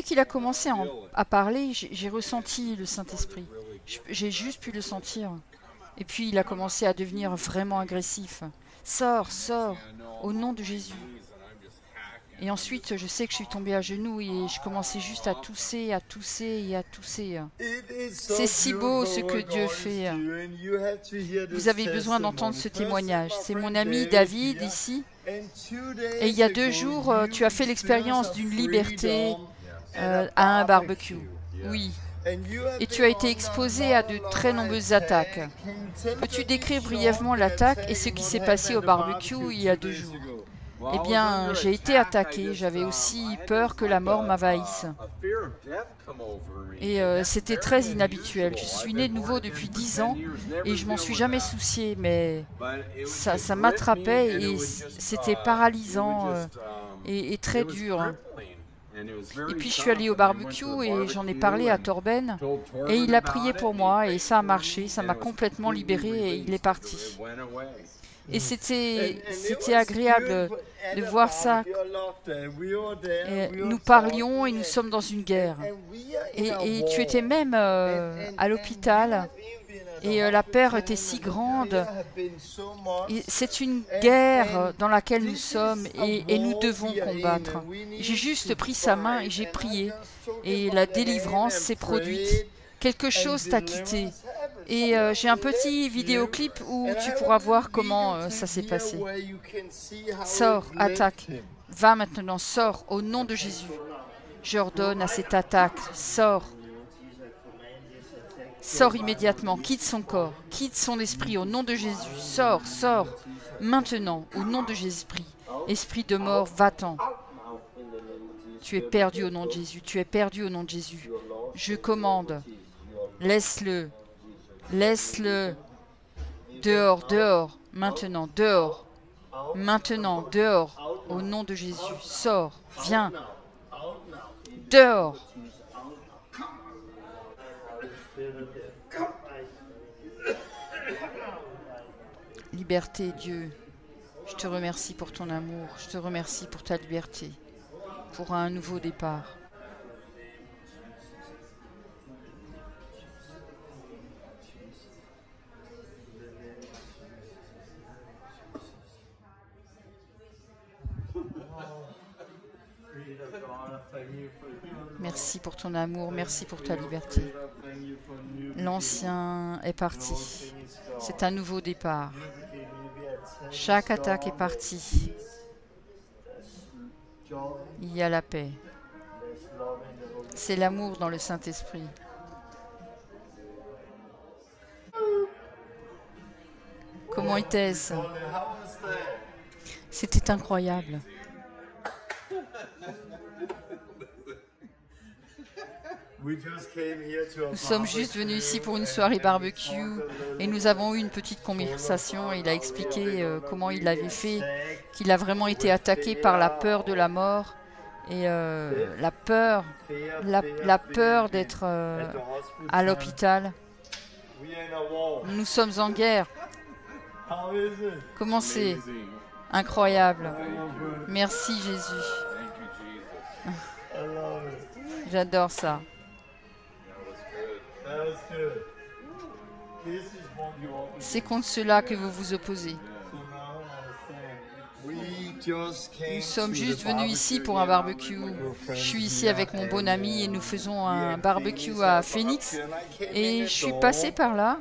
qu'il a commencé à parler, j'ai ressenti le Saint-Esprit. J'ai juste pu le sentir. Et puis il a commencé à devenir vraiment agressif. Sors, sors, au nom de Jésus. Et ensuite, je sais que je suis tombée à genoux et je commençais juste à tousser et à tousser. C'est si beau ce que Dieu fait. Vous avez besoin d'entendre ce témoignage. C'est mon ami David ici. Et il y a 2 jours, tu as fait l'expérience d'une liberté à un barbecue. Oui. Et tu as été exposé à de très nombreuses attaques. Peux-tu décrire brièvement l'attaque et ce qui s'est passé au barbecue il y a 2 jours? Eh bien, j'ai été attaqué. J'avais aussi peur que la mort m'envahisse. Et c'était très inhabituel. Je suis né de nouveau depuis 10 ans et je m'en suis jamais soucié, mais ça m'attrapait et c'était paralysant et très dur. Et puis je suis allé au barbecue et j'en ai parlé à Torben et il a prié pour moi et ça a marché, ça m'a complètement libéré et il est parti. Et c'était agréable de voir ça. Et nous parlions et nous sommes dans une guerre. Et tu étais même à l'hôpital et la peur était si grande. C'est une guerre dans laquelle nous sommes et nous devons combattre. J'ai juste pris sa main et j'ai prié. Et la délivrance s'est produite. Quelque chose t'a quitté. Et j'ai un petit vidéoclip où tu pourras voir comment ça s'est passé. Sors, attaque. Va maintenant, sors, au nom de Jésus. J'ordonne à cette attaque, sors. Sors immédiatement, quitte son corps, quitte son esprit, au nom de Jésus. Sors, sors, maintenant, au nom de Jésus. Esprit de mort, va-t'en. Tu es perdu au nom de Jésus, tu es perdu au nom de Jésus. Je commande, laisse-le. Laisse-le dehors, dehors, maintenant, dehors, au nom de Jésus. Sors, viens, dehors. Liberté, Dieu, je te remercie pour ton amour, je te remercie pour ta liberté, pour un nouveau départ. Merci pour ton amour, merci pour ta liberté. L'ancien est parti. C'est un nouveau départ. Chaque attaque est partie. Il y a la paix. C'est l'amour dans le Saint-Esprit. Comment était-ce? C'était incroyable. Nous sommes juste venus ici pour une soirée barbecue et nous avons eu une petite conversation. Il a expliqué comment il l'avait fait, qu'il a vraiment été attaqué par la peur de la mort et la peur d'être à l'hôpital. Nous sommes en guerre. Comment c'est? Incroyable. Merci Jésus. J'adore ça. C'est contre cela que vous vous opposez. Nous sommes juste venus ici pour un barbecue. Je suis ici avec mon bon ami et nous faisons un barbecue à Phoenix. Et je suis passé par là.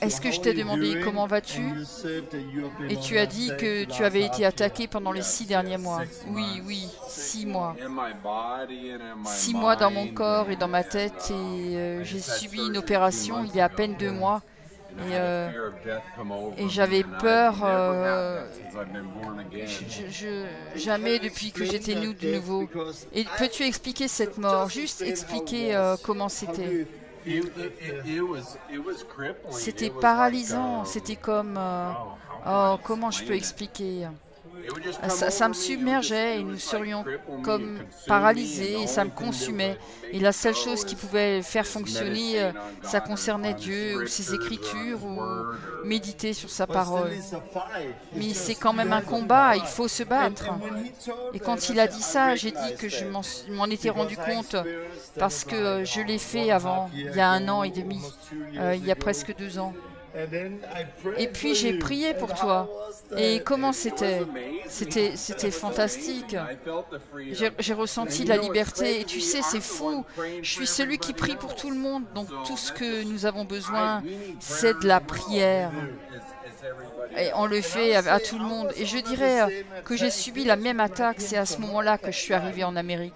Est-ce que je t'ai demandé comment vas-tu? Et tu as dit que tu avais été attaqué pendant les 6 derniers mois. Oui, oui, 6 mois. 6 mois dans mon corps et dans ma tête et j'ai subi une opération il y a à peine 2 mois. Et j'avais peur, jamais depuis que j'étais né de nouveau. Et peux-tu expliquer cette mort? Juste expliquer comment c'était. C'était paralysant, c'était comme... oh, comment je peux expliquer? Ça me submergeait et nous serions comme paralysés et ça me consumait. Et la seule chose qui pouvait faire fonctionner, ça concernait Dieu ou ses Écritures ou méditer sur sa parole. Mais c'est quand même un combat, il faut se battre. Et quand il a dit ça, j'ai dit que je m'en étais rendu compte parce que je l'ai fait avant, il y a 1 an et demi, il y a presque 2 ans. Et puis j'ai prié pour toi. Et comment c'était? C'était fantastique. J'ai ressenti la liberté. Et tu sais, c'est fou. Je suis celui qui prie pour tout le monde. Donc tout ce que nous avons besoin, c'est de la prière. Et on le fait à tout le monde. Et je dirais que j'ai subi la même attaque. C'est à ce moment-là que je suis arrivé en Amérique.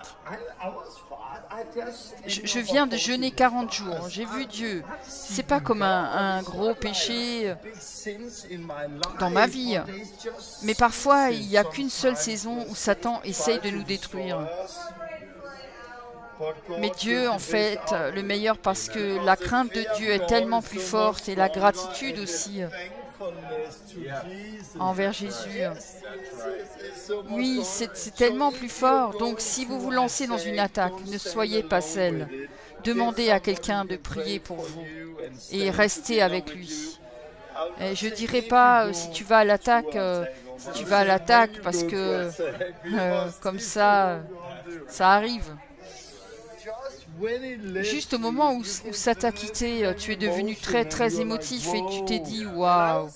Je viens de jeûner 40 jours. J'ai vu Dieu. C'est pas comme un gros péché dans ma vie. Mais parfois, il n'y a qu'une seule saison où Satan essaye de nous détruire. Mais Dieu, en fait, le meilleur parce que la crainte de Dieu est tellement plus forte et la gratitude aussi envers Jésus. Oui, c'est tellement plus fort. Donc, si vous vous lancez dans une attaque, ne soyez pas seul. Demandez à quelqu'un de prier pour vous et restez avec lui. Et je ne dirais pas si tu vas à l'attaque, parce que comme ça arrive. Juste au moment où ça t'a quitté, tu es devenu très très émotif et tu t'es dit waouh.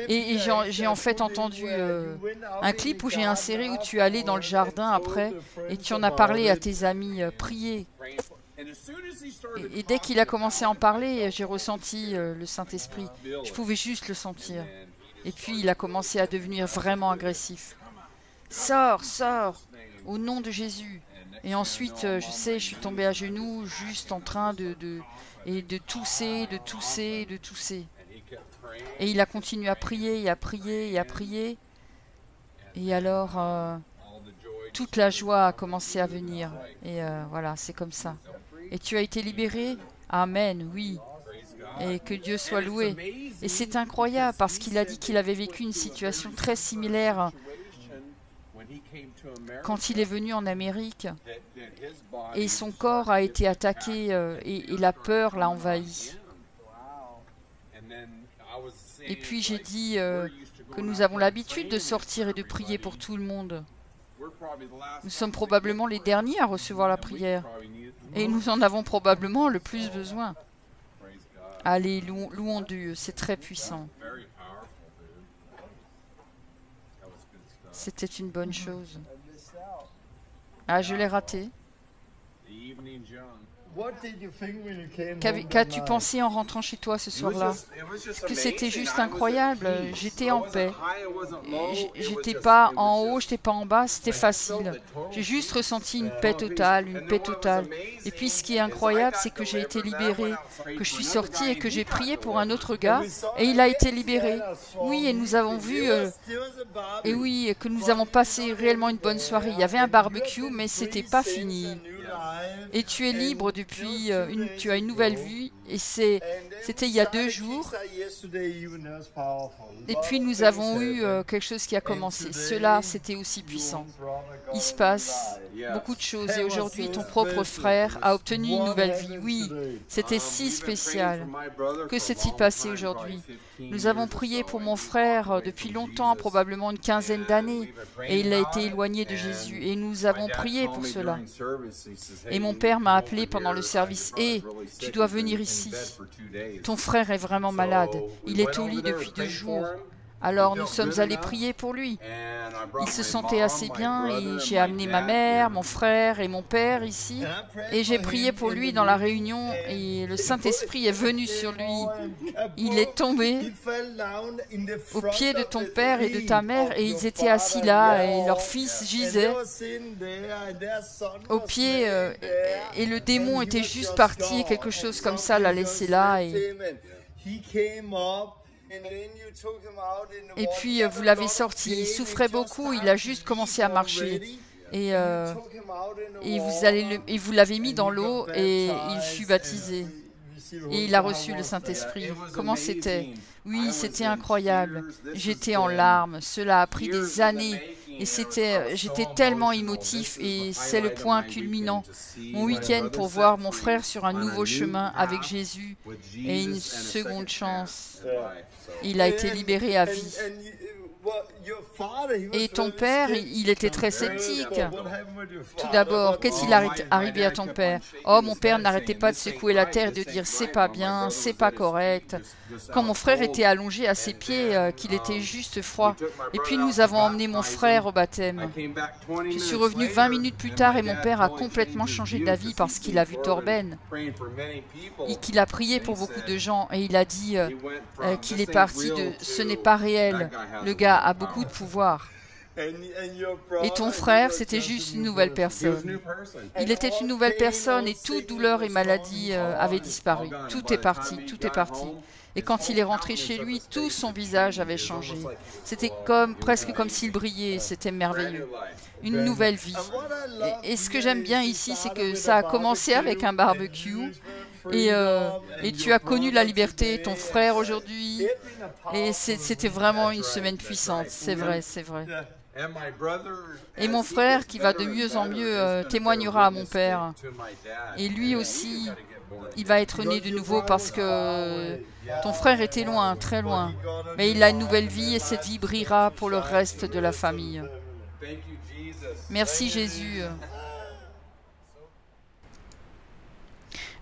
Et j'ai en fait entendu un clip où j'ai inséré où tu es allé dans le jardin après et tu en as parlé à tes amis, prier. Et dès qu'il a commencé à en parler, j'ai ressenti le Saint-Esprit. Je pouvais juste le sentir. Et puis il a commencé à devenir vraiment agressif. Sors, sors, au nom de Jésus. Et ensuite, je sais, je suis tombée à genoux, juste en train de tousser, de tousser, de tousser. Et il a continué à prier, et à prier, et à prier. Et alors, toute la joie a commencé à venir. Et voilà, c'est comme ça. Et tu as été libéré? Amen, oui. Et que Dieu soit loué. Et c'est incroyable, parce qu'il a dit qu'il avait vécu une situation très similaire quand il est venu en Amérique, et son corps a été attaqué et la peur l'a envahi. Et puis j'ai dit que nous avons l'habitude de sortir et de prier pour tout le monde. Nous sommes probablement les derniers à recevoir la prière. Et nous en avons probablement le plus besoin. Allez, louons Dieu, c'est très puissant. C'était une bonne chose. Ah, je l'ai raté. Qu'as-tu pensé en rentrant chez toi ce soir-là? Que c'était juste incroyable. J'étais en paix. J'étais pas en haut, j'étais pas en bas, c'était facile. J'ai juste ressenti une paix totale, une paix totale. Et puis ce qui est incroyable, c'est que j'ai été libérée, que je suis sortie et que j'ai prié pour un autre gars et il a été libéré. Oui, et nous avons vu, et oui, que nous avons passé réellement une bonne soirée. Il y avait un barbecue, mais c'était pas fini. Et tu es libre depuis, tu as une nouvelle vie, et c'était il y a 2 jours. Et puis nous avons eu quelque chose qui a commencé. Cela, c'était aussi puissant. Il se passe beaucoup de choses, et aujourd'hui, ton propre frère a obtenu une nouvelle vie. Oui, c'était si spécial. Que s'est-il passé aujourd'hui? Nous avons prié pour mon frère depuis longtemps, probablement une 15aine d'années, et il a été éloigné de Jésus, et nous avons prié pour cela. Et mon père m'a appelé pendant le service. « Hé, tu dois venir ici. Ton frère est vraiment malade. Il est au lit depuis 2 jours. » Alors nous sommes allés prier pour lui. Il se sentait assez bien et j'ai amené ma mère, mon frère et mon père ici. Et j'ai prié pour lui dans la réunion et le Saint-Esprit est venu sur lui. Il est tombé au pied de ton père et de ta mère et ils étaient assis là et leur fils gisait au pied et le démon était juste parti et quelque chose comme ça l'a laissé là. Et puis vous l'avez sorti, il souffrait beaucoup, il a juste commencé à marcher. Et vous l'avez mis dans l'eau et il fut baptisé. et il a reçu le Saint-Esprit. Comment c'était? Oui, c'était incroyable. J'étais en larmes. Cela a pris des années et j'étais tellement émotif et c'est le point culminant. Mon week-end pour voir mon frère sur un nouveau chemin avec Jésus et une seconde chance. Il a été libéré à vie. Et ton père, il était très sceptique. Tout d'abord, qu'est-il arrivé à ton père? Oh, mon père n'arrêtait pas de secouer la terre et de dire c'est pas bien, c'est pas correct. Quand mon frère était allongé à ses pieds, qu'il était juste froid. Et puis nous avons emmené mon frère au baptême. Je suis revenu 20 minutes plus tard et mon père a complètement changé d'avis parce qu'il a vu Torben et qu'il a prié pour beaucoup de gens et il a dit qu'il est parti de « ce n'est pas réel, le gars a beaucoup de pouvoir ». Et ton frère, c'était juste une nouvelle personne. Il était une nouvelle personne et toute douleur et maladie avait disparu. Tout est parti, tout est parti. Et quand il est rentré chez lui, tout son visage avait changé. C'était presque comme s'il brillait, c'était merveilleux. Une nouvelle vie. Et ce que j'aime bien ici, c'est que ça a commencé avec un barbecue. Et tu as connu la liberté, ton frère aujourd'hui. Et c'était vraiment une semaine puissante, c'est vrai, c'est vrai. Et mon frère, qui va de mieux en mieux, témoignera à mon père. Et lui aussi, il va être né de nouveau parce que ton frère était loin, très loin. Mais il a une nouvelle vie et cette vie brillera pour le reste de la famille. Merci Jésus.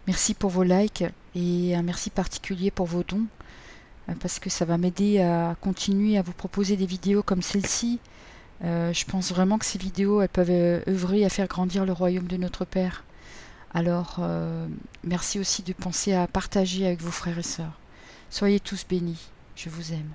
Merci pour vos likes et un merci particulier pour vos dons parce que ça va m'aider à continuer à vous proposer des vidéos comme celle-ci. Je pense vraiment que ces vidéos, elles peuvent œuvrer à faire grandir le royaume de notre Père. Alors, merci aussi de penser à partager avec vos frères et sœurs. Soyez tous bénis. Je vous aime.